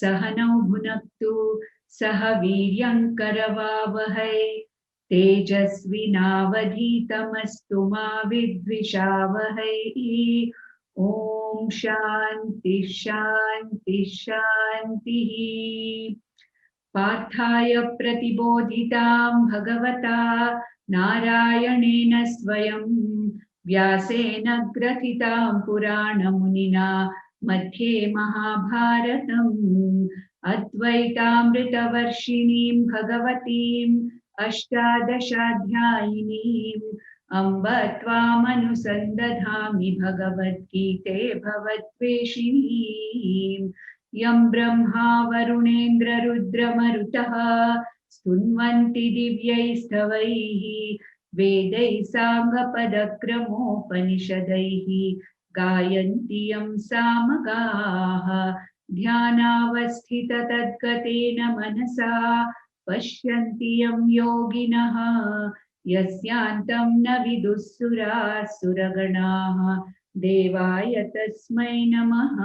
सहनौ भुनक्तु सह वीर्यं करवावहै तेजस्विनावधीतमस्तु मा विद्विषावहै। ॐ शान्ति शान्ति शान्तिः। पार्थाय प्रतिबोधितां भगवता नारायणेन स्वयं व्यासेन ग्रथितां पुराणमुनिना मध्ये महाभारतम् अद्वैतामृतवर्षिणीं भगवतीम् अष्टादशाध्यायिनीम् अम्ब त्वामनुसन्दधामि भगवद्गीते भवद्वेषिणीम्। यं ब्रह्मा वरुणेन्द्ररुद्रमरुतः स्तुन्वन्ति दिव्यैस्तवैः वेदैः साङ्गपदक्रमोपनिषदैः गायन्ति यं सामगाः। ध्यानावस्थिततद्गतेन मनसा पश्यन्ति यं योगिनः यस्यान्तं न विदुःसुरासुरगणाः देवाय तस्मै नमः।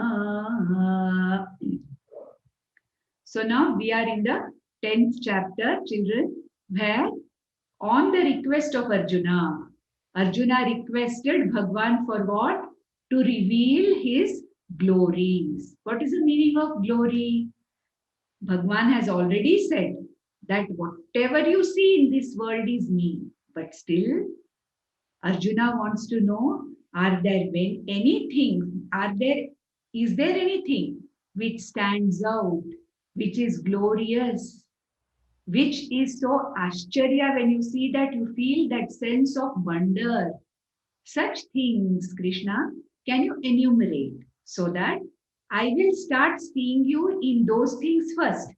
So now we are in the 10th chapter, children, where on the request of Arjuna, Arjuna requested Bhagwan for what? To reveal his glories. What is the meaning of glory? Bhagwan has already said that whatever you see in this world is me. But still, Arjuna wants to know, is there anything which stands out, which is glorious, which is so ascharya? When you see that, you feel that sense of wonder. Such things, Krishna, can you enumerate so that I will start seeing you in those things first,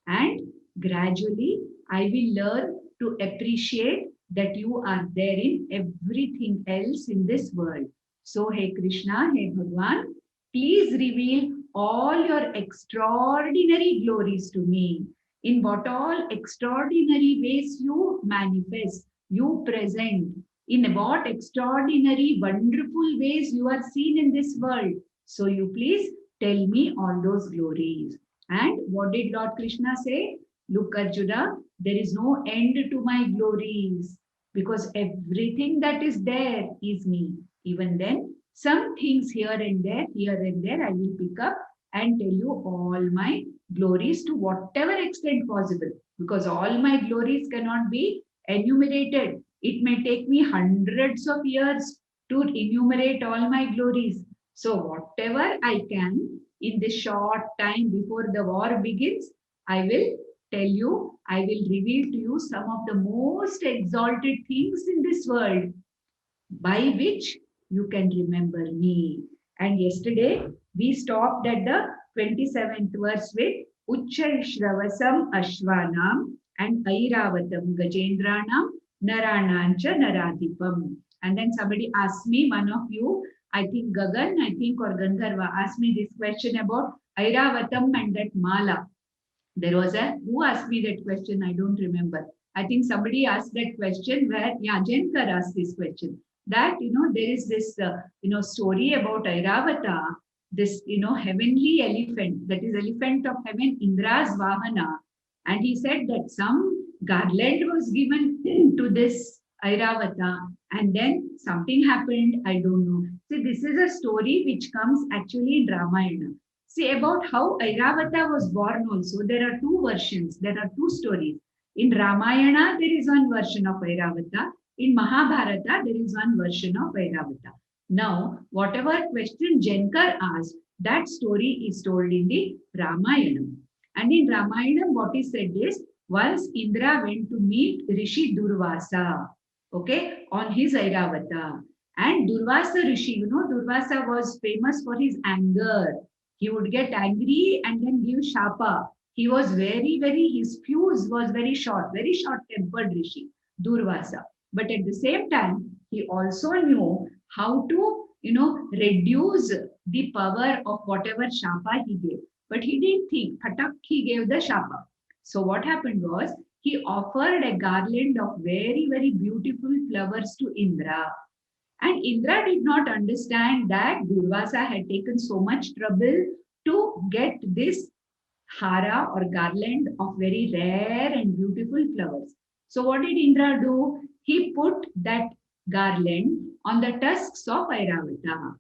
and gradually I will learn to appreciate that you are there in everything else in this world. So, hey Krishna, hey Bhagwan, please reveal all your extraordinary glories to me. In what all extraordinary ways you manifest, you present, in what extraordinary, wonderful ways you are seen in this world. So you please tell me all those glories. And what did Lord Krishna say? Look, Arjuna, there is no end to my glories, because everything that is there is me. Even then, some things here and there, I will pick up and tell you all my glories to whatever extent possible, because all my glories cannot be enumerated. It may take me hundreds of years to enumerate all my glories. So whatever I can in this short time before the war begins, I will tell you, I will reveal to you some of the most exalted things in this world by which you can remember me. And yesterday we stopped at the 27th verse with Uchchaishravasam Ashvanam and Airavatam Gajendranam Naranancha Naradipam. And then somebody asked me, one of you, I think Gagan, or Gandharva, asked me this question about Airavatam and that Mala. There was who asked me that question? I don't remember. I think somebody asked that question where, Jankar asked this question. That, there is this, story about Airavata, this, heavenly elephant, that is elephant of heaven, Indra's Vahana. And he said that some garland was given to this Airavata, and then something happened, I don't know. See, this is a story which comes actually in Ramayana. See, about how Airavata was born also, there are two versions, there are two stories. In Ramayana, there is one version of Airavata. In Mahabharata, there is one version of Airavata. Now, whatever question Jankar asked, that story is told in the Ramayana. And in Ramayana, what is said is, once Indra went to meet Rishi Durvasa, okay, on his Airavata. And Durvasa Rishi, Durvasa was famous for his anger. He would get angry and then give shapa. He was his fuse was very short-tempered Rishi, Durvasa. But at the same time, he also knew how to, reduce the power of whatever shapa he gave. But he didn't think, patak, he gave the shapa. So what happened was, he offered a garland of very beautiful flowers to Indra. And Indra did not understand that Durvasa had taken so much trouble to get this hara or garland of very rare and beautiful flowers. So what did Indra do? He put that garland on the tusks of Airavata.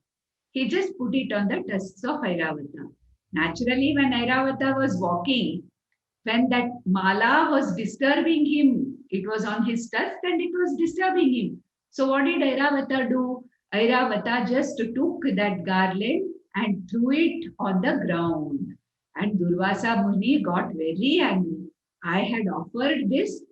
He just put it on the tusks of Airavata. Naturally, when Airavata was walking, when that mala was disturbing him, it was on his tusk and it was disturbing him. So what did Airavata do? Airavata just took that garland and threw it on the ground. And Durvasa Muni got very angry. I had offered this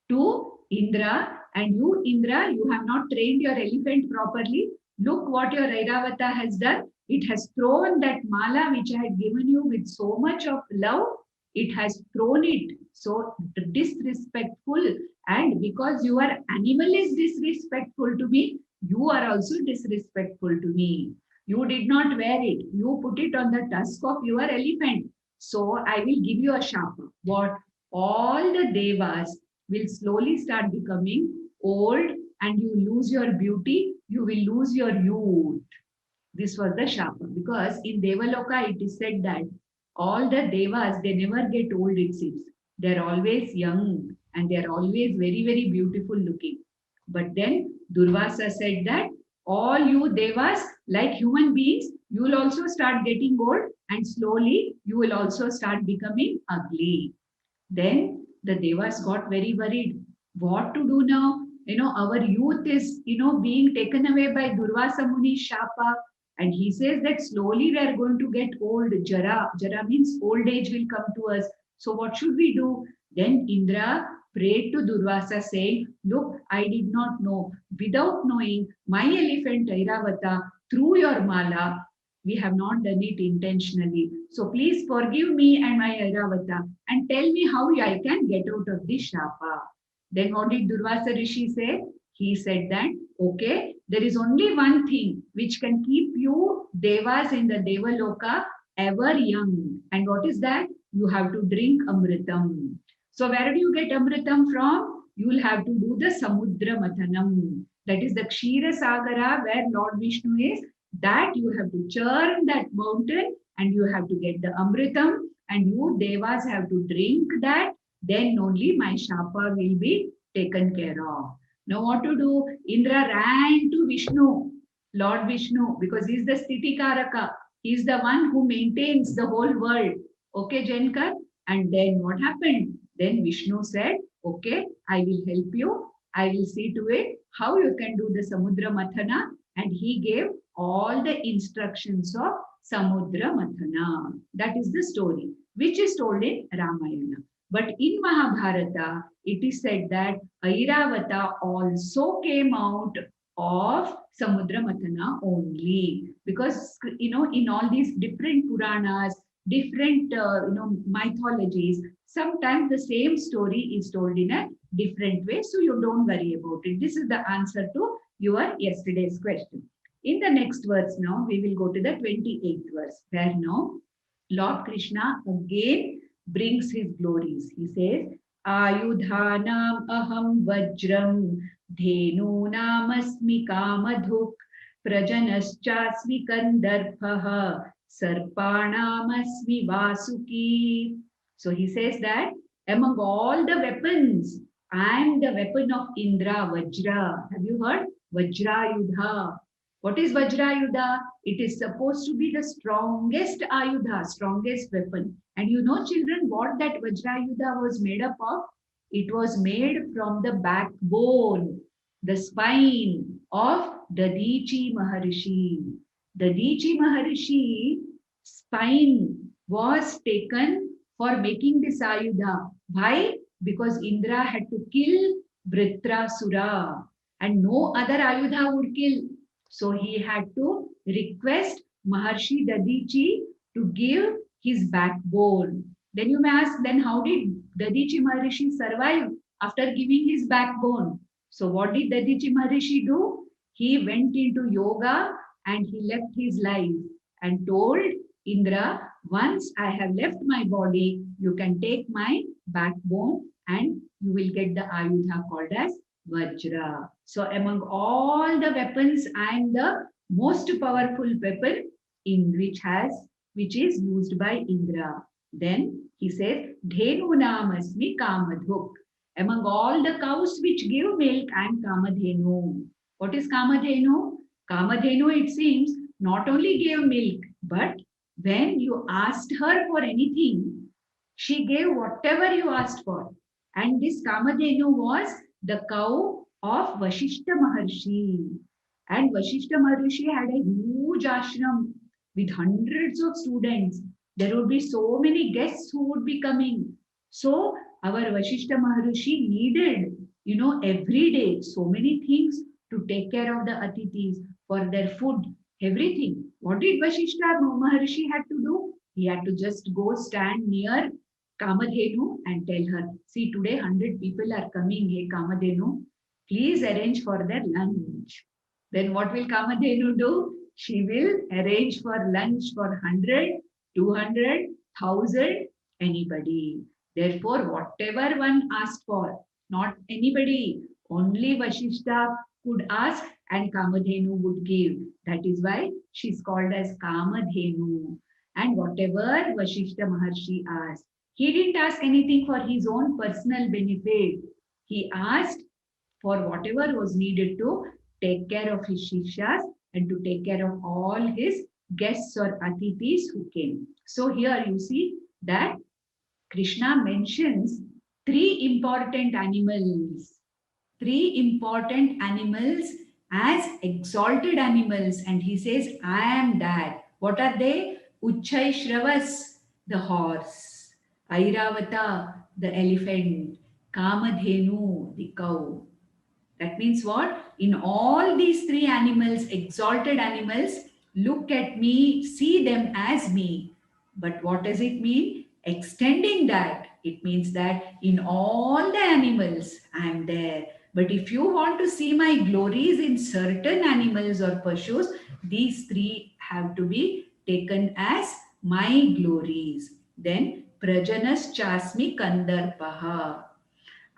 to Indra, and you, Indra, you have not trained your elephant properly. Look what your Airavata has done. It has thrown that mala which I had given you with so much of love. It has thrown it so disrespectful, and because your animal is disrespectful to me, you are also disrespectful to me. You did not wear it. You put it on the tusk of your elephant. So I will give you a shapa. What? All the devas will slowly start becoming old and you lose your beauty. You will lose your youth. This was the shapa, because in Devaloka it is said that all the devas, they never get old, it seems. They're always young and they're always very, very beautiful looking. But then Durvasa said that all you devas, like human beings, you will also start getting old and slowly you will also start becoming ugly. Then the devas got very worried. What to do now? Our youth is, being taken away by Durvasa Muni's shapa. And he says that slowly we are going to get old. Jara. Jara means old age will come to us. So what should we do? Then Indra prayed to Durvasa saying, look, I did not know. Without knowing, my elephant Airavata threw your mala. We have not done it intentionally. So please forgive me and my Airavata and tell me how I can get out of this shapa. Then what did Durvasa Rishi say? He said that, okay, there is only one thing which can keep you devas in the Devaloka ever young. And what is that? You have to drink amritam. So where do you get amritam from? You will have to do the samudra mathanam. That is the Kshira Sagara where Lord Vishnu is. That you have to churn that mountain and you have to get the amritam and you devas have to drink that. Then only my shapa will be taken care of. Now what to do? Indra ran to Vishnu, Lord Vishnu, because he is the Sthitikaraka. He is the one who maintains the whole world. Okay, Jankar? And then what happened? Then Vishnu said, okay, I will help you. I will see to it how you can do the Samudra Mathana. And he gave all the instructions of Samudra Mathana. That is the story, which is told in Ramayana. But in Mahabharata, it is said that Airavata also came out of Samudra Mathana only. Because, in all these different Puranas, different, mythologies, sometimes the same story is told in a different way. So you don't worry about it. This is the answer to your yesterday's question. In the next verse now, we will go to the 28th verse, where now Lord Krishna again brings his glories. He says, āyudhānām aham vajraṁ, dhenūnām asmi kāmadhuk, prajanaśh chāsmi kandarpaḥ, sarpāṇām asmi vāsukiḥ. So he says that among all the weapons, I am the weapon of Indra, Vajra. Have you heard? Vajrayudha. What is Vajrayudha? It is supposed to be the strongest Ayudha, strongest weapon. And you know, children, what that Vajrayudha was made up of? It was made from the backbone, the spine of Dadichi Maharishi. Dadichi Maharishi spine was taken for making this Ayudha. Why? Because Indra had to kill Vritrasura and no other Ayudha would kill. So he had to request Maharshi Dadichi to give his backbone. Then you may ask, then how did Dadichi Maharishi survive after giving his backbone? So what did Dadichi Maharishi do? He went into yoga and he left his life and told Indra, once I have left my body, you can take my backbone and you will get the Ayudha called as Vajra. So among all the weapons, I am the most powerful weapon in which is used by Indra. Then He says, dhenūnām asmi kāmadhuk. Among all the cows which give milk, I am kamadhenu. What is kamadhenu? Kamadhenu, it seems, not only gave milk, but when you asked her for anything, she gave whatever you asked for. And this kamadhenu was the cow of Vasishtha Maharshi. And Vasishtha Maharshi had a huge ashram with hundreds of students. There would be so many guests who would be coming. So our Vasishtha Maharshi needed, every day so many things to take care of the Atithis, for their food, everything. What did Vasishtha Maharshi had to do? He had to just go stand near Kamadhenu and tell her, see, today 100 people are coming. Hey Kamadhenu, please arrange for their lunch. Then what will Kamadhenu do? She will arrange for lunch for 100, 200, 1,000, anybody. Therefore, whatever one asked for, not anybody, only Vasishtha could ask and Kamadhenu would give. That is why she is called as Kamadhenu. And whatever Vasishtha Maharshi asked, he didn't ask anything for his own personal benefit. He asked for whatever was needed to take care of his Shishyas and to take care of all his guests or Atithis who came. So here you see that Krishna mentions three important animals as exalted animals, and he says, I am that. What are they? Uchchai Shravas, the horse; Airavata, the elephant; Kamadhenu, the cow. That means what? In all these three animals, exalted animals, look at me, see them as me. But what does it mean? Extending that, it means that in all the animals, I am there. But if you want to see my glories in certain animals or pashus, these three have to be taken as my glories. Then, prajanaśh, chāsmi, kandarpaḥ.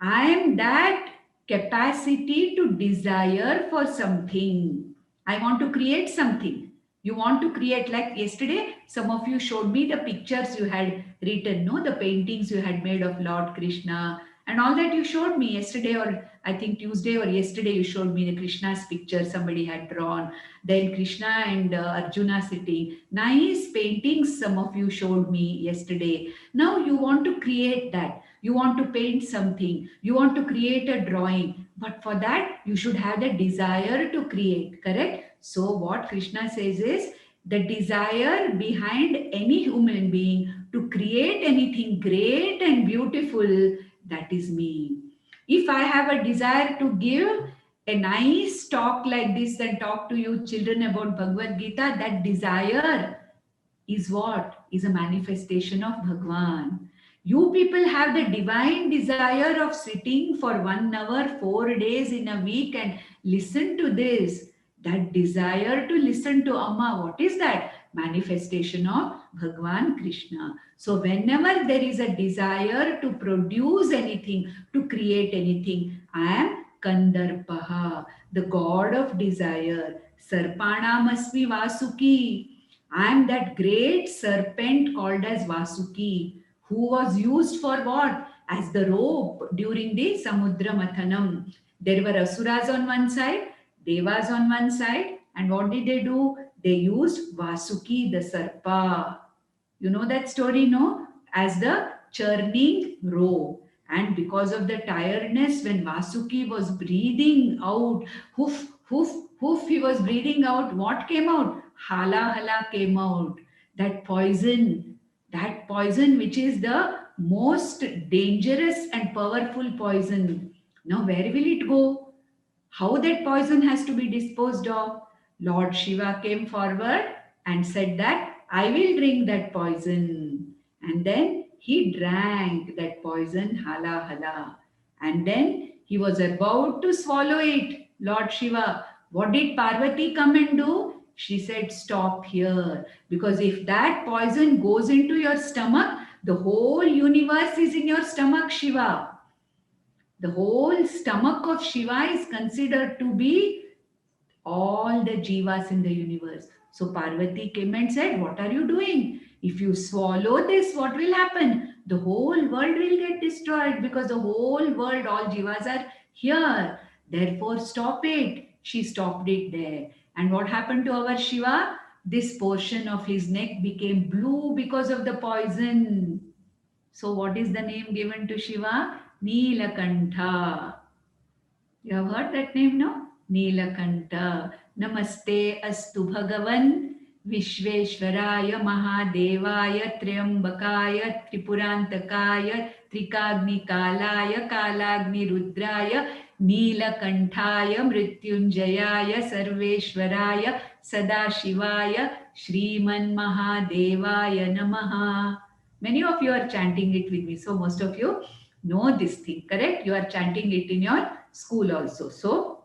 I am that capacity to desire for something. I want to create something. You want to create, like yesterday, some of you showed me the pictures you had written, no? The paintings you had made of Lord Krishna and all that you showed me yesterday, or I think Tuesday or yesterday you showed me the Krishna's picture somebody had drawn. Then Krishna and Arjuna sitting. Nice paintings some of you showed me yesterday. Now you want to create that. You want to paint something. You want to create a drawing. But for that, you should have the desire to create, correct? So what Krishna says is, the desire behind any human being to create anything great and beautiful, that is me. If I have a desire to give a nice talk like this and talk to you children about Bhagavad Gita, that desire is what? Is a manifestation of Bhagwan. You people have the divine desire of sitting for 1 hour, 4 days in a week and listen to this. That desire to listen to Amma, what is that? Manifestation of Bhagwan Krishna. So whenever there is a desire to produce anything, to create anything, I am kandarpaḥ, the god of desire. Sarpāṇām asmi vāsukiḥ. I am that great serpent called as Vasuki, who was used for what? As the rope during the Samudra Mathanam. There were Asuras on one side, Devas on one side, and what did they do? They used Vasuki, the Sarpa. You know that story, no? As the churning rope. And because of the tiredness, when Vasuki was breathing out, hoof, hoof, hoof, he was breathing out, what came out? Hala, hala came out. That poison which is the most dangerous and powerful poison. Now, where will it go? How that poison has to be disposed of? Lord Shiva came forward and said that I will drink that poison. And then he drank that poison, hala hala. And then he was about to swallow it. Lord Shiva, what did Parvati come and do? She said, stop here. Because if that poison goes into your stomach, the whole universe is in your stomach, Shiva. The whole stomach of Shiva is considered to be all the jivas in the universe. So Parvati came and said, what are you doing? If you swallow this, what will happen? the whole world will get destroyed because the whole world, all jivas are here. Therefore, stop it. She stopped it there. And what happened to our Shiva? This portion of his neck became blue because of the poison. So what is the name given to Shiva? Nilakantha. You have heard that name, no? Nilakantha. Namaste astu bhagavan Vishveshwaraya Mahadevaya Triambakaya Tripurantakaya Trikagni Kalaya Kalagni Rudraya Nilakantaya Mrityunjayaya Sarveshwaraya Sadashivaya Shriman Mahadevaya Namaha. Many of you are chanting it with me. So most of you know this thing, correct? You are chanting it in your school also. So,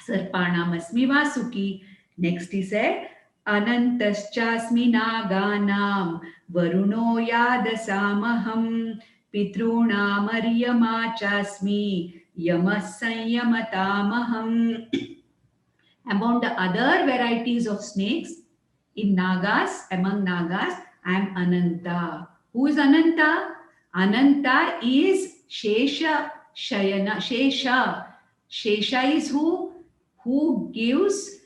sarpāṇām asmi vāsukiḥ. Next he said, anantaśh chāsmi nāgānāṁ varuṇo yādasām aham pitrūṇām aryamā chāsmi yamaḥ sanyamatām aham. Among the other varieties of snakes, in Nagas, among Nagas, I am Ananta. Who is Ananta? Ananta is Shesha Shayana. Shesha. Shesha is who? Who gives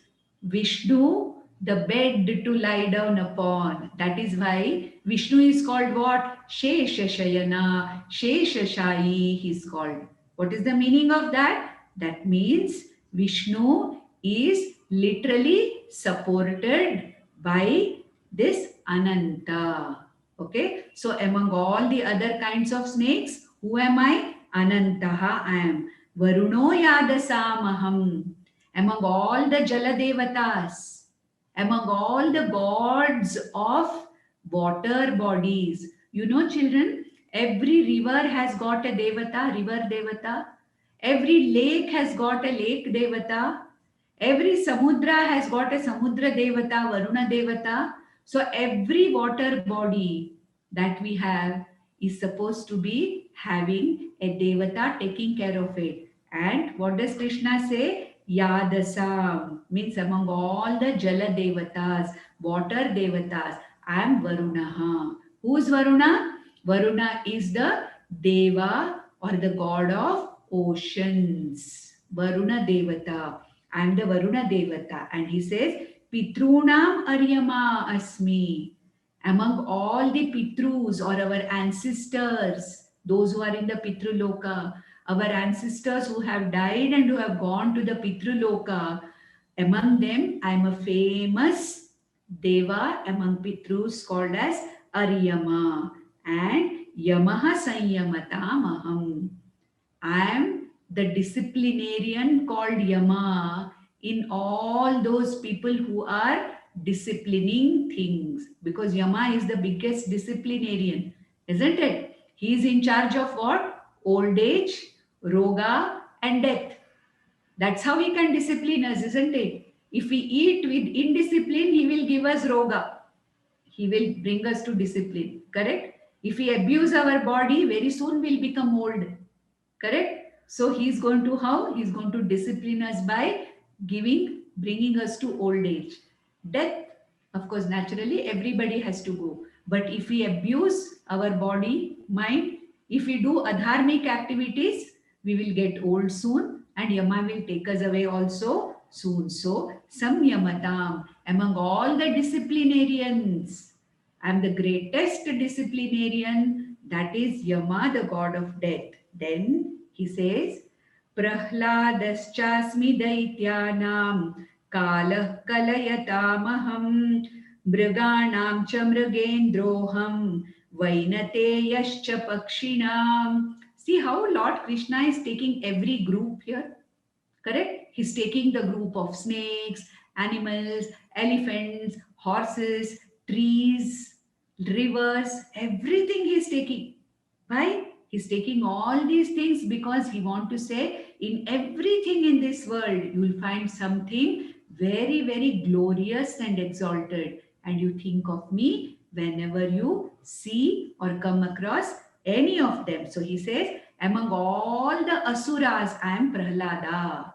Vishnu the bed to lie down upon. That is why Vishnu is called what? Shesha Shayana. Shesha Shayi he is called. What is the meaning of that? That means Vishnu is literally supported by this Ananta. Okay, so among all the other kinds of snakes, who am I? Anantaha I am. Varuṇo yādasām aham. Among all the Jala Devatas, among all the gods of water bodies. You know, children, every river has got a Devata, river Devata. Every lake has got a lake Devata. Every Samudra has got a Samudra Devata, Varuna Devata. So every water body that we have is supposed to be having a Devata taking care of it. And what does Krishna say? Yādasām means among all the Jala Devatas, water Devatas, I am Varuṇaha. Who is Varuna? Varuna is the Deva or the god of oceans. Varuna Devata. I am the Varuna Devata. And he says, pitrūṇām aryamā asmi. Among all the pitrus or our ancestors, those who are in the pitruloka, our ancestors who have died and who have gone to the pitruloka, among them I am a famous Deva among pitrus called as aryamā. And yamaḥ sanyamatām aham. I am the disciplinarian called Yama in all those people who are disciplining things, because Yama is the biggest disciplinarian, isn't it? He is in charge of what? Old age, roga and death. That's how he can discipline us, isn't it? If we eat with indiscipline, he will give us roga. He will bring us to discipline, correct? If we abuse our body, very soon we'll become old, correct? So he's going to how? He's going to discipline us by bringing us to old age. Death, of course, naturally, everybody has to go. But if we abuse our body, mind, if we do adharmic activities, we will get old soon and Yama will take us away also soon. So, sanyamatām, among all the disciplinarians, I am the greatest disciplinarian, that is Yama, the god of death. Then he says, prahlādaśh chāsmi daityānāṁ kālayat aham mrigānāṁ cha mrigendroham vainateyascha pakshinām. See how Lord Krishna is taking every group here, correct? He's taking the group of snakes, animals, elephants, horses, trees, rivers, everything he is taking. Why? He's taking all these things because he wants to say in everything in this world, you will find something very, very glorious and exalted. And you think of me whenever you see or come across any of them. So he says, among all the asuras, I am Prahlāda.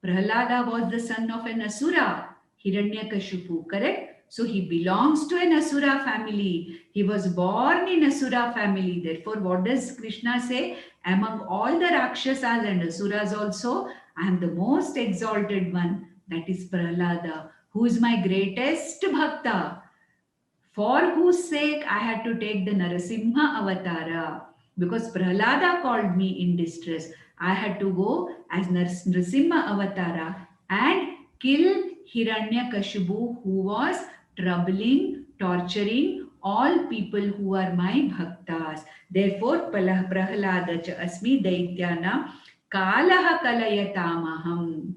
Prahlāda was the son of an asura, Hiranyakashipu, correct? So he belongs to an Asura family. He was born in Asura family. Therefore, what does Krishna say? Among all the Rakshasas and Asuras also, I am the most exalted one. That is Prahlāda, who is my greatest bhakta, for whose sake I had to take the Narasimha avatara. Because Prahlāda called me in distress, I had to go as Narasimha avatara and kill Hiranyakashipu, who was troubling, torturing all people who are my bhaktas. Therefore, prahlādaśh asmi daityānāṁ kālaha kalayatāmaham.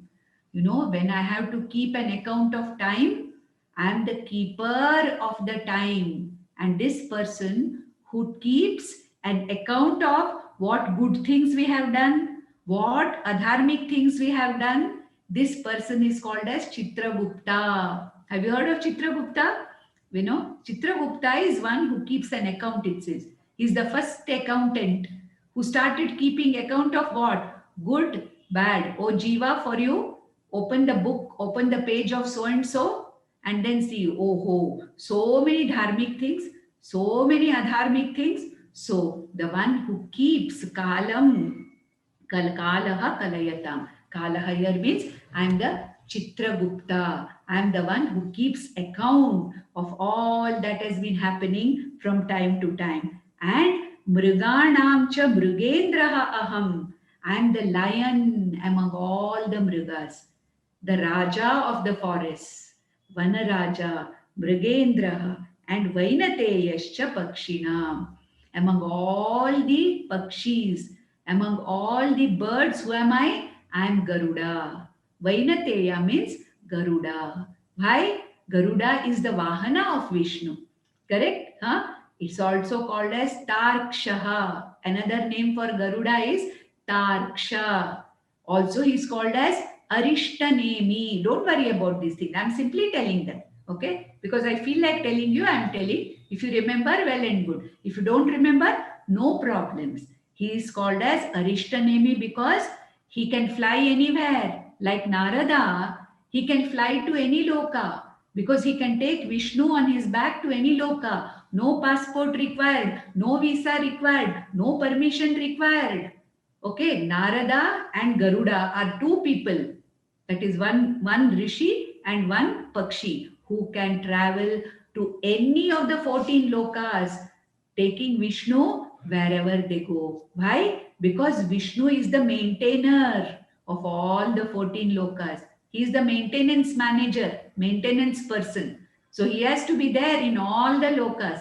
You know, when I have to keep an account of time, I am the keeper of the time. And this person who keeps an account of what good things we have done, what adharmic things we have done, this person is called as Chitragupta. Have you heard of Chitragupta? You know, Chitragupta is one who keeps an account, it says. He's the first accountant who started keeping account of what? Good, bad. Oh, Jiva, for you, open the book, open the page of so-and-so, and then see, oh, ho, so many dharmic things, so many adharmic things. So, the one who keeps kalam, kalaha kalayatam. Kalaha here means I am the Chitragupta. I am the one who keeps account of all that has been happening from time to time. And mriganam cha mrigendraha aham. I am the lion among all the mrigas, the Raja of the forests, Vanaraja, Mrigendraha, and Vainateyascha Pakshinam. Among all the Pakshis, among all the birds, who am I? I am Garuda. Vainateya means Garuda. Why? Garuda is the Vahana of Vishnu. Correct? Huh? It's also called as Tarkshaha. Another name for Garuda is Tarksha. Also, he is called as Arishtanemi. Don't worry about this thing. I'm simply telling them. Okay? Because I feel like telling you, I'm telling. If you remember, well and good. If you don't remember, no problems. He is called as Arishtanemi because he can fly anywhere. Like Narada, he can fly to any loka because he can take Vishnu on his back to any loka. No passport required, no visa required, no permission required. Okay, Narada and Garuda are two people. That is one Rishi and one Pakshi who can travel to any of the 14 lokas, taking Vishnu wherever they go. Why? Because Vishnu is the maintainer of all the 14 lokas. He is the maintenance manager, maintenance person. So he has to be there in all the lokas.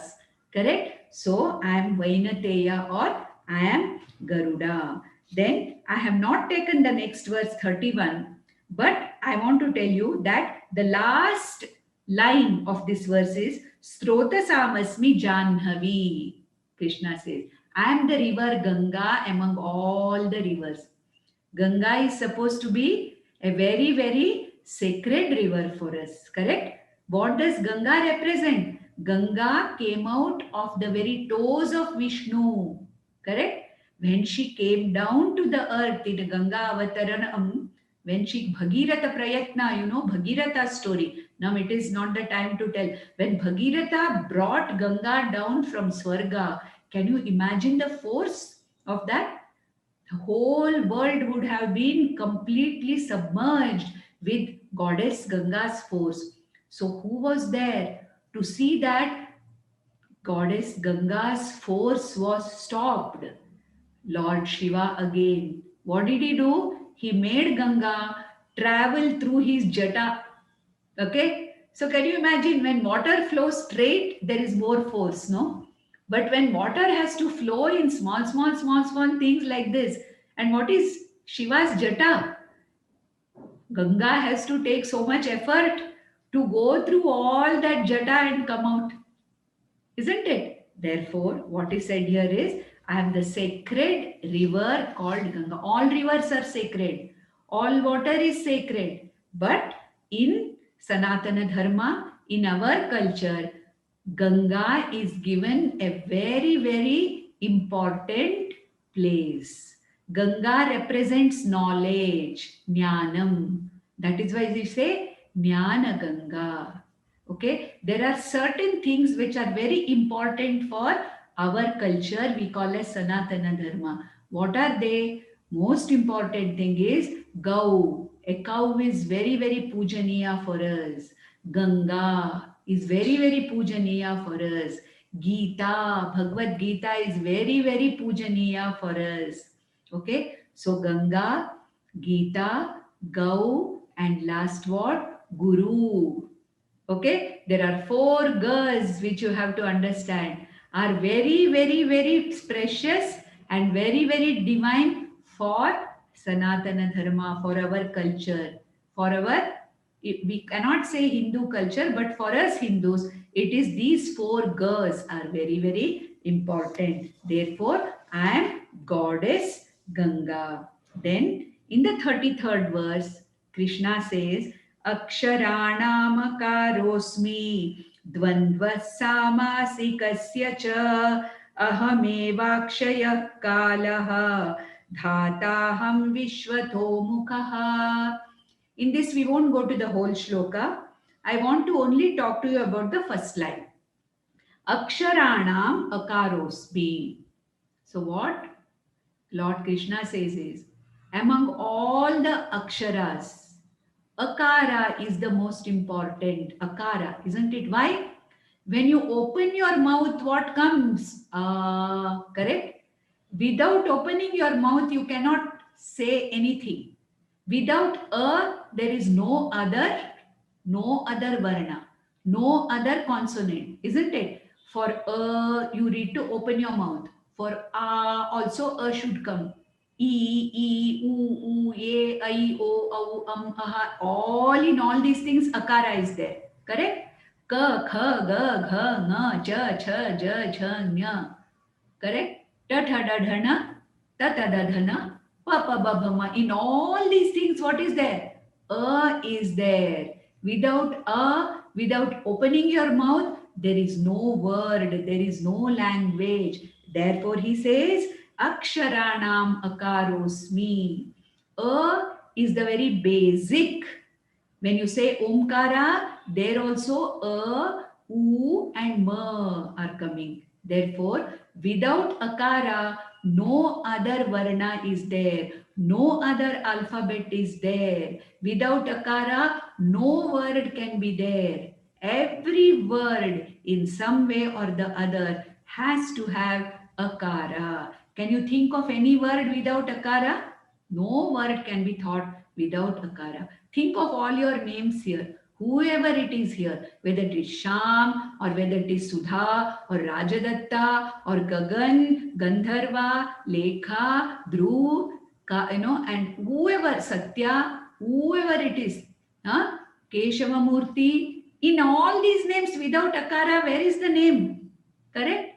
Correct? So I am Vainateya or I am Garuda. Then I have not taken the next verse 31, but I want to tell you that the last line of this verse is Srotasamasmi Janhavi. Krishna says, I am the river Ganga among all the rivers. Ganga is supposed to be a very, very sacred river for us. Correct? What does Ganga represent? Ganga came out of the very toes of Vishnu. Correct? When she came down to the earth in Ganga Avataranam, when she Bhagirata Prayatna, you know Bhagirata's story. Now it is not the time to tell. When Bhagirata brought Ganga down from Swarga, can you imagine the force of that? The whole world would have been completely submerged with goddess Ganga's force. So who was there to see that goddess Ganga's force was stopped? Lord Shiva again. What did he do? He made Ganga travel through his jata. Okay? So can you imagine when water flows straight, there is more force, no? But when water has to flow in small things like this, and what is Shiva's jata? Ganga has to take so much effort to go through all that jata and come out. Isn't it? Therefore, what is said here is, I am the sacred river called Ganga. All rivers are sacred. All water is sacred. But in Sanatana Dharma, in our culture, Ganga is given a very, very important place. Ganga represents knowledge, jnanam. That is why we say Jnana Ganga. Okay, there are certain things which are very important for our culture. We call as Sanatana Dharma. What are they? Most important thing is Gau. A cow is very, very pujaniya for us. Ganga is very, very pujaniya for us. Gita, Bhagavad Gita is very, very pujaniya for us. Okay, so Ganga, Gita, Gau, and last what? Guru. Okay, there are four girls which you have to understand are very, very, very precious and very, very divine for Sanatana Dharma, for our culture, for our, we cannot say Hindu culture, but for us Hindus, it is these four girls are very, very important. Therefore, I am goddess Ganga. Then in the 33rd verse, Krishna says, अक्षराणाम् अकारोऽस्मि द्वन्द्वः सामासिकस्य च अहमेवाक्षयः कालः धाताहं विश्वतो-mukhaḥ. In this, we won't go to the whole shloka. I want to only talk to you about the first line. Aksharanam a-kāroऽsmi. So what Lord Krishna says is, among all the aksharas, a-kāra is the most important. A-kāra, isn't it? Why? When you open your mouth, what comes? Correct? Without opening your mouth, you cannot say anything. Without a, there is no other varna, no other consonant, isn't it? For a, you need to open your mouth. For a, also a should come. E, U, E, I, O, Au, Aha. All in all these things, akara is there. Correct? Ka, kha, ga, gha, nga, cha, cha, ja, cha, nya. Correct? Ta, tha, da, dhana, ta, ta, da, dhana, pa, pa, ba, bha, ma. In all these things, what is there? A is there. Without a, without opening your mouth, there is no word, there is no language. Therefore, he says, Aksharanam a-kāroऽsmi. A is the very basic. When you say Omkara, there also a, U and Ma are coming. Therefore, without Akara, no other Varna is there. No other alphabet is there. Without Akara, no word can be there. Every word in some way or the other has to have Akara. Can you think of any word without Akara? No word can be thought without Akara. Think of all your names here. Whoever it is here, whether it is Sham or whether it is Sudha or Rajadatta or Gagan, Gandharva, Lekha, Dhruv, and whoever, Satya, whoever it is, Keshavamurti, in all these names without Akara, where is the name? Correct?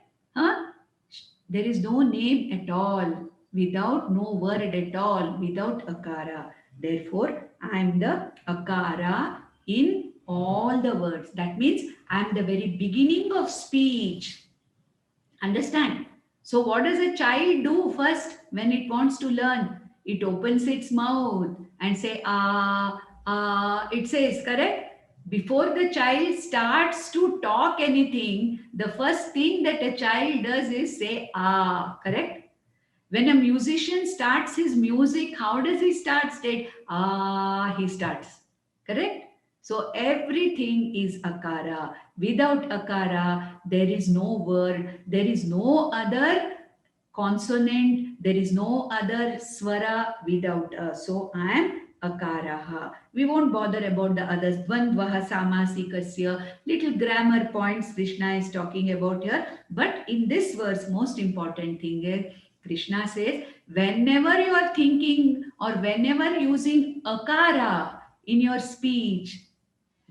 There is no name at all, without no word at all, without Akara. Therefore, I am the Akara in all the words. That means I am the very beginning of speech. Understand? So what does a child do first when it wants to learn? It opens its mouth and say, it says, correct? Before the child starts to talk anything, the first thing that a child does is say, correct? When a musician starts his music, how does he start? State, he starts, correct? So everything is Akara. Without Akara, there is no word, there is no other consonant, there is no other swara without a. So I am Akaraha. We won't bother about the others. Dvandvaha samasikasya. Little grammar points Krishna is talking about here. But in this verse, most important thing is, Krishna says, whenever you are thinking or whenever using Akara in your speech,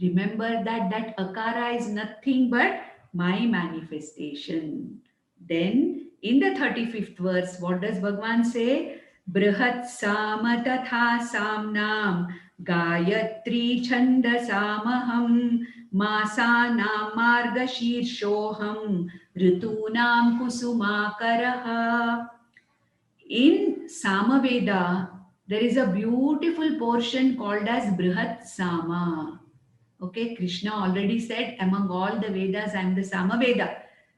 remember that Akara is nothing but my manifestation. Then in the 35th verse, what does Bhagavan say? Brihat sama tatha samnam gayatri chandasamaham masanam margashirshoham ritunam kusumakaraha. In Samaveda, there is a beautiful portion called as Brihat Sama. Okay, Krishna already said, among all the Vedas, I am the Samaveda.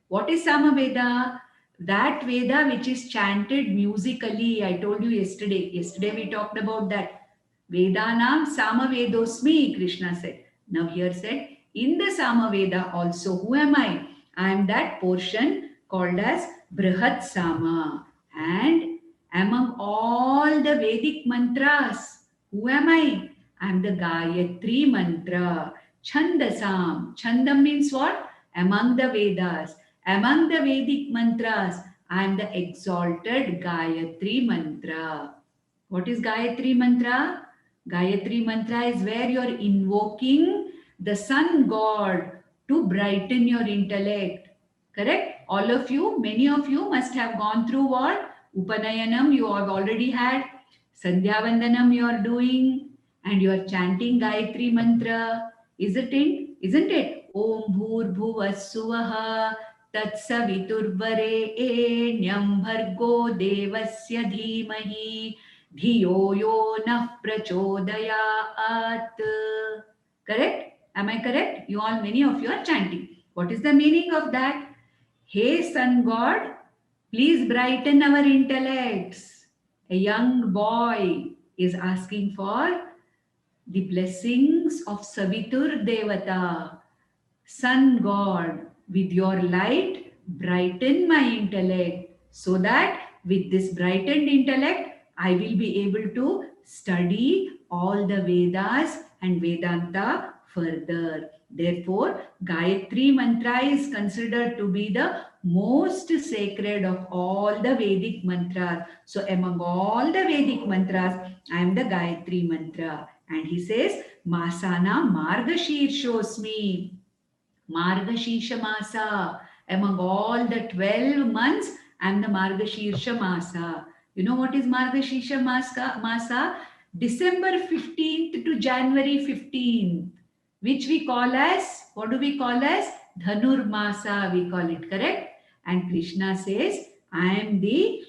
What is Samaveda? That Veda which is chanted musically. I told you yesterday. Yesterday we talked about that. Vedanam Samavedosmi, Krishna said. Now here said, in the Samaveda also, who am I? I am that portion called as Brihat Sama. And among all the Vedic mantras, who am I? I am the Gayatri mantra. Chandasam. Chandam means what? Among the Vedas. Among the Vedic mantras, I am the exalted Gayatri mantra. What is Gayatri mantra? Gayatri mantra is where you are invoking the sun god to brighten your intellect. Correct? All of you, many of you must have gone through what? Upanayanam you have already had. Sandhya Vandanam you are doing. And you are chanting Gayatri mantra. Isn't it? Isn't it? Om Bhur Bhuvassuvaha Tatsaviturvarenyam Bhargo Devasya Dhimahi Dhiyo Yo Nah Prachodayat. Correct? Am I correct? You all, many of you are chanting. What is the meaning of that? Hey sun god, please brighten our intellects. A young boy is asking for the blessings of Savitur Devata. Sun god, with your light, brighten my intellect, so that with this brightened intellect, I will be able to study all the Vedas and Vedanta further. Therefore, Gayatri mantra is considered to be the most sacred of all the Vedic mantras. So among all the Vedic mantras, I am the Gayatri mantra. And he says, Masana Margashirshosmi. Margashirsha Masa. Among all the 12 months, I am the Margashirsha Masa. You know what is Margashirsha Masa? December 15th to January 15th, which we call as, what do we call as? Dhenūnām we call it, correct? And Krishna says, I am the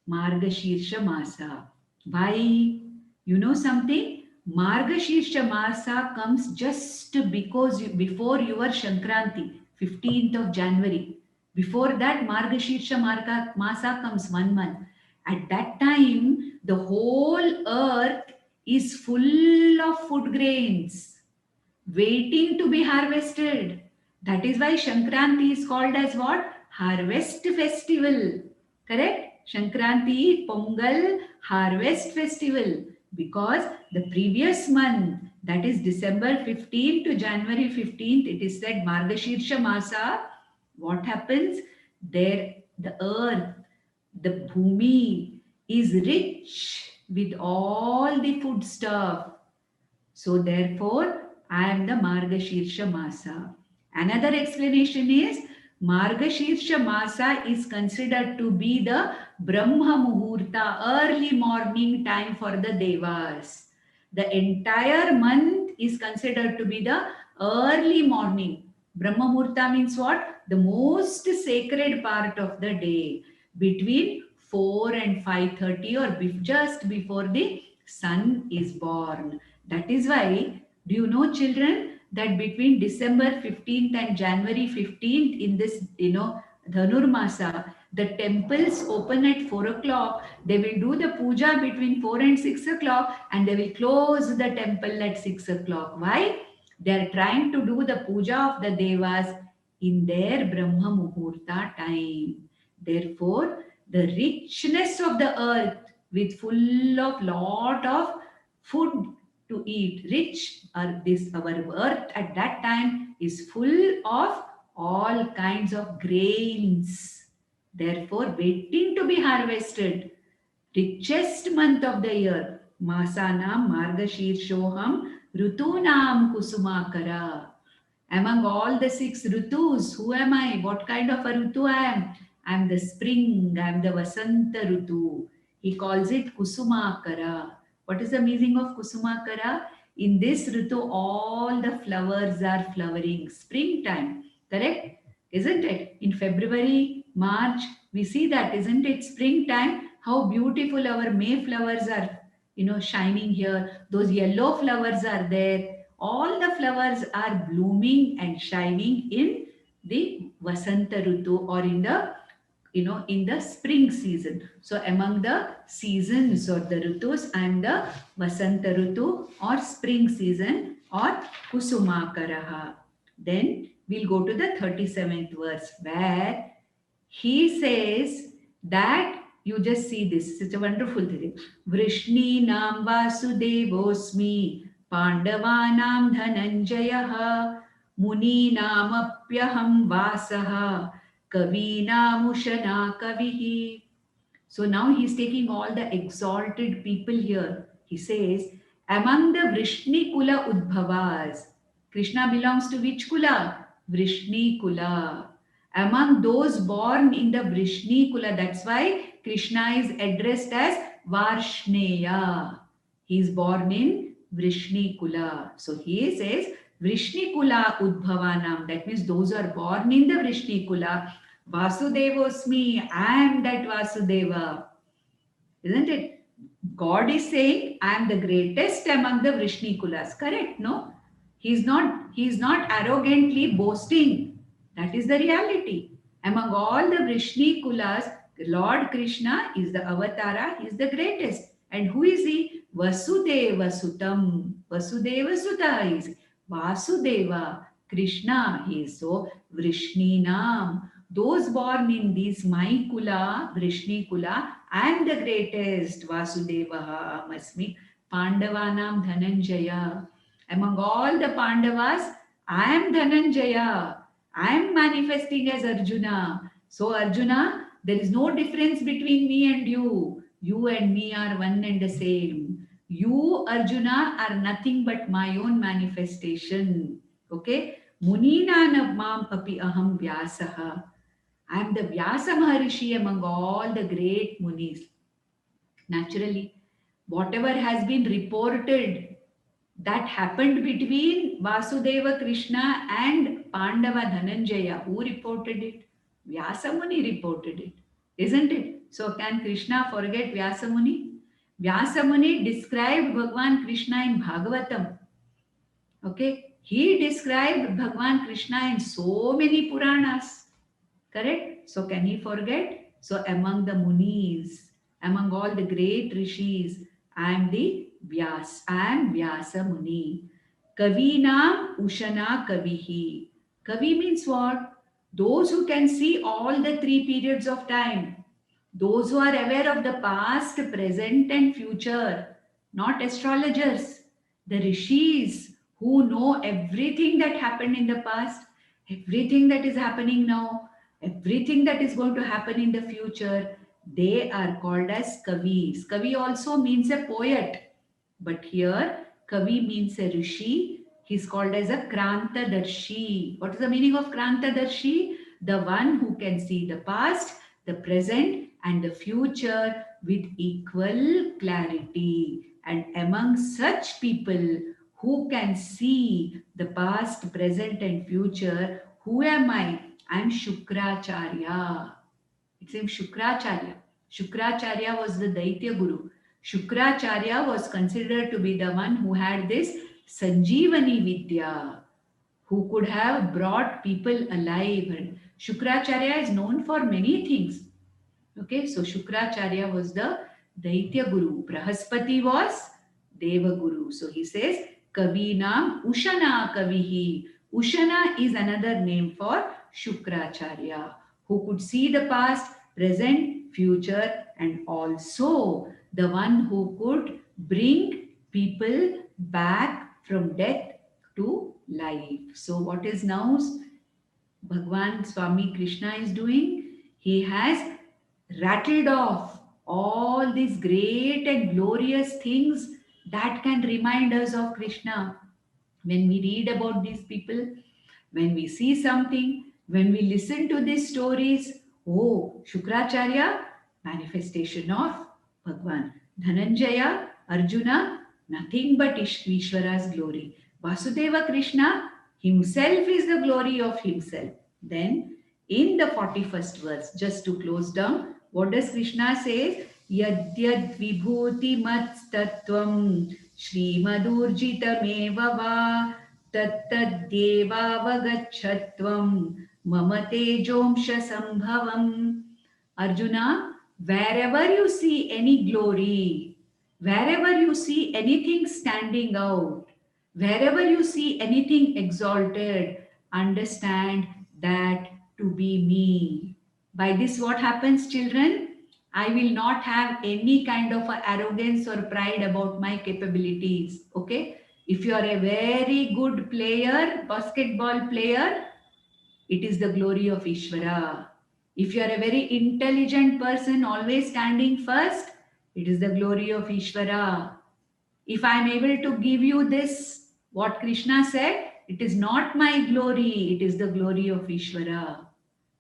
Margashirsha Masa. Why? You know something? Margashirsha Masa comes just because before your Shankranti, 15th of January. Before that, Margashirsha Masa comes 1 month. At that time, the whole earth is full of food grains waiting to be harvested. That is why Shankranti is called as what? Harvest festival. Correct? Shankranti, Pongal, harvest festival. Because the previous month, that is December 15th to January 15th, it is said Margashirsha Masa. What happens? There, the earth, the bhumi is rich with all the food stuff. So therefore, I am the Margashirsha Masa. Another explanation is Margashirsha Masa is considered to be the Brahma Muhurta, early morning time for the Devas. The entire month is considered to be the early morning. Brahma Muhurta means what? The most sacred part of the day, between 4 and 5:30 or just before the sun is born. That is why, do you know, children, that between December 15th and January 15th in this, Dhanurmasa, the temples open at 4 o'clock. They will do the puja between 4 and 6 o'clock and they will close the temple at 6 o'clock. Why? They are trying to do the puja of the Devas in their Brahma Muhurta time. Therefore, the richness of the earth with full of lot of food to eat, rich, our earth at that time is full of all kinds of grains, therefore waiting to be harvested. Richest month of the year, Masanam Margashirshoham Rutunam Kusumakara. Among all the 6 Rutus, who am I? What kind of a Rutu I am? I am the spring, I am the Vasanta Rutu. He calls it Kusumakara. What is the meaning of Kusumakara? In this Rutu, all the flowers are flowering. Springtime, correct? Isn't it? In February, March, we see that, isn't it? Springtime, how beautiful our May flowers are, shining here. Those yellow flowers are there. all the flowers are blooming and shining in the Vasanta Rutu, or in the, in the spring season. So among the seasons or the Rutus, I am the Vasanta Rutu or spring season or Kusumakaraha. Then we'll go to the 37th verse where he says that, you just see this, it's a wonderful thing. Vrishninām vasudevosmi Pandavānām dhananjayah munīnāmapyaham vāsah kavīnāmuṣana kavihi. So now he's taking all the exalted people here. He says, among the Vrishni Kula Udbhavas, Krishna belongs to which Kula? Vrishni Kula. Among those born in the Vrishni Kula, that's why Krishna is addressed as Varshneya. He is born in Vrishni Kula. So he says, Vrishni Kula Udbhavanam. That means those who are born in the Vrishni Kula. Vasudevosmi, I am that Vasudeva. Isn't it? God is saying, I am the greatest among the Vrishni Kulas. Correct? No? He is not arrogantly boasting. That is the reality. Among all the Vrishni Kulas, Lord Krishna is the avatara, he is the greatest. And who is he? Vasudeva Sutam. Vasudeva Sutta is Vasudeva. Krishna, he is so Vrishninām. Those born in this my Kula, Vrishni Kula, I am the greatest. Vasudeva asmi. Pandavānām Dhananjaya. Among all the Pandavas, I am Dhananjaya. I am manifesting as Arjuna. So Arjuna, there is no difference between me and you. You and me are one and the same. You, Arjuna, are nothing but my own manifestation. Okay? Munīnāmam api aham vyāsaha. I am the Vyasa Maharishi among all the great Munis. Naturally, whatever has been reported that happened between Vasudeva Krishna and Pandava Dhananjaya, who reported it? Vyasa Muni reported it, isn't it? So can Krishna forget Vyasa Muni? Vyasa Muni described Bhagwan Krishna in Bhagavatam. Okay, he described Bhagwan Krishna in so many Puranas. Correct? So can he forget? So among the Munis, among all the great Rishis, I am the Vyas. I am Vyasa Muni. Kavīnām uṣana kavihi. Kavi means what? Those who can see all the three periods of time. Those who are aware of the past, present and future. Not astrologers. The Rishis who know everything that happened in the past, everything that is happening now, everything that is going to happen in the future. They are called as Kavis. Kavi also means a poet. But here, Kavi means a Rishi. He's called as a Krantadarshi. What is the meaning of Krantadarshi? The one who can see the past, the present and the future with equal clarity. And among such people who can see the past, present and future, who am I? I am Shukracharya. It's named Shukracharya. Shukracharya was the Daitya Guru. Shukracharya was considered to be the one who had this Sanjeevani Vidya, who could have brought people alive. And Shukracharya is known for many things. Okay, so Shukracharya was the Daitya Guru. Brahaspati was Deva Guru. So he says, Kavīnām uṣana kavihi. Uṣana is another name for Shukracharya, who could see the past, present, future, and also the one who could bring people back from death to life. So what is now Bhagwan Swami Krishna is doing? He has rattled off all these great and glorious things that can remind us of Krishna. When we read about these people, when we see something, when we listen to these stories, oh, Shukracharya, manifestation of Bhagwan. Dhananjaya, Arjuna, nothing but Ishvara's glory. Vasudeva Krishna, himself is the glory of himself. Then, in the 41st verse, just to close down, what does Krishna say? Yadyad vibhuti mat tattvam श्रीमदूर्जितमेव वा तत्तद्देवावगच्छत्वं मम तेजोंश संभवम्. Arjuna, wherever you see any glory, wherever you see anything standing out, wherever you see anything exalted, understand that to be me. By this, what happens, children? I will not have any kind of arrogance or pride about my capabilities. Okay? If you are a very good player, basketball player, it is the glory of Ishvara. If you are a very intelligent person, always standing first, it is the glory of Ishvara. If I am able to give you this, what Krishna said, it is not my glory, it is the glory of Ishvara.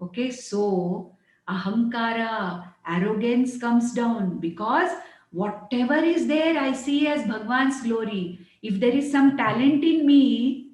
Okay, so ahaṁkara, arrogance comes down because whatever is there, I see as Bhagwan's glory. If there is some talent in me,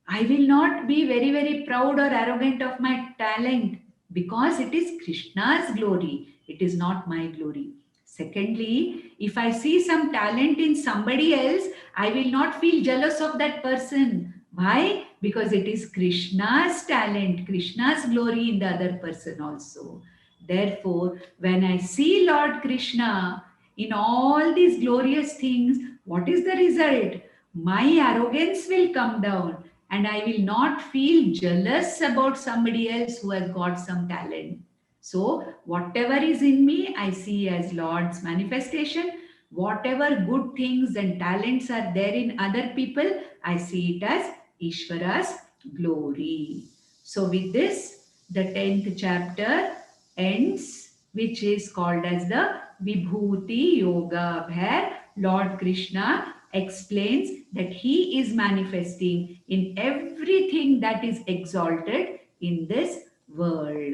I will not be very, very proud or arrogant of my talent because it is Krishna's glory. It is not my glory. Secondly, if I see some talent in somebody else, I will not feel jealous of that person. Why? Because it is Krishna's talent, Krishna's glory in the other person also. Therefore, when I see Lord Krishna in all these glorious things, what is the result? My arrogance will come down and I will not feel jealous about somebody else who has got some talent. So, whatever is in me, I see as Lord's manifestation. Whatever good things and talents are there in other people, I see it as Ishvara's glory. So, with this, the 10th chapter ends, which is called as the Vibhuti Yoga, where Lord Krishna explains that he is manifesting in everything that is exalted in this world.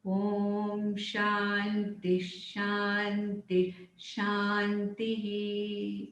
Om Shanti Shanti Shanti.